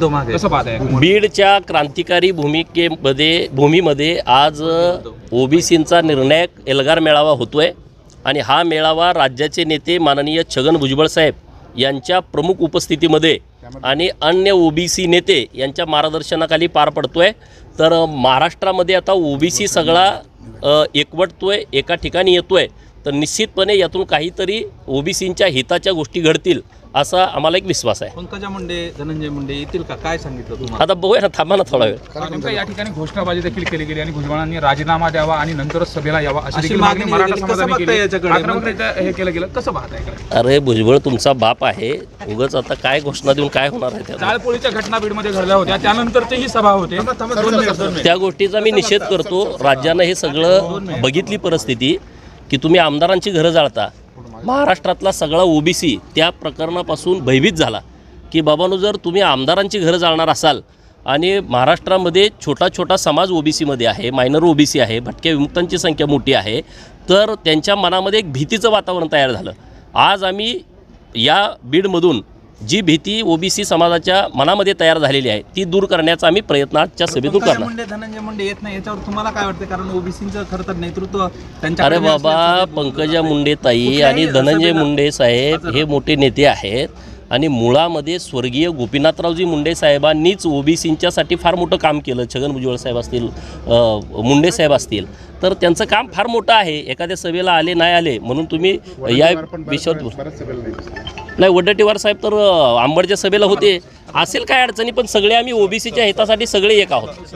उद्धव मागे कसं पाहताय? बीडच्या क्रांतिकारी भूमीमध्ये आज ओबीसींचा निर्णायक एल्गार मेळावा होतोय आणि हा मेळावा राज्याचे नेते माननीय छगन भुजबळ साहेब यांच्या प्रमुख उपस्थितीमध्ये आणि अन्य ओबीसी नेते यांच्या मार्गदर्शनाखाली पार पडतोय। तर महाराष्ट्रामध्ये आता ओबीसी सगळा एकवटतोय, एका ठिकाणी येतोय, तर निश्चितपणे यातून काहीतरी ओबीसींच्या हिताच्या गोष्टी घडतील असा आम्हाला एक विश्वास आहे। पंकजा मुंडे, धनंजय मुंडे येतील का, काय सांगितलं तुम्हाला? आता बघूया ना, थांबा ना थोडा वेळ। नेमकं या ठिकाणी घोषणाबाजी देखील केली गेली आणि भुजबळांनी राजीनामा द्यावा आणि नंतरच सभेला यावा अशी मागणी मराठा समाजाने केली। हे केलं गेलं, कसं पाहताय? अरे भुजबळ तुमचा बाप आहे, उगाच आता काय घोषणा देऊन काय होणार आहे? जाळपोळीच्या घटना बीडमध्ये घडल्या होत्या, त्यानंतरची ही सभा होते, त्या गोष्टीचा मी निषेध करतो। राज्यानं हे सगळं बघितली परिस्थिती की तुम्ही आमदारांची घरं जाळता। महाराष्ट्रातला सगळा ओबीसी त्या प्रकरणापासून भयभीत झाला की बाबांनो, जर तुम्ही आमदारांची घरं जाळणार असाल आणि महाराष्ट्रामध्ये छोटा छोटा समाज ओबीसीमध्ये आहे, मायनर ओबीसी आहे, भटक्या विमुक्तांची संख्या मोठी आहे, तर त्यांच्या मनामध्ये एक भीतीचं वातावरण तयार झालं। आज आम्ही या बीडमधून जी भीती ओबीसी समाजाच्या मनामध्ये तयार झालेली आहे ती दूर करण्याचा आम्ही प्रयत्न आजच्या सभेतून करणार। धनंजय मुंडे येत नाही याच्यावर तुम्हाला काय वाटतं? कारण ओबीसीचं खरं तर नेतृत्व अरे बाबा, पंकजा मुंडे ताई आणि धनंजय मुंडे साहेब हे मोठे नेते आहेत आणि मुळामध्ये स्वर्गीय गोपीनाथरावजी मुंडे साहेबांनीच ओबीसींच्यासाठी फार मोठं काम केलं। छगन भुजबळ साहेब असतील, मुंडे साहेब असतील, तर त्यांचं काम फार मोठं आहे। एखाद्या सभेला आले नाही आले म्हणून तुम्ही या विषयावर नाही, वडट्टीवार साहेब तर आंबडच्या सभेला होते, असेल काय अडचणी, पण सगळे आम्ही ओबीसीच्या हितासाठी सगळे एक आहोत।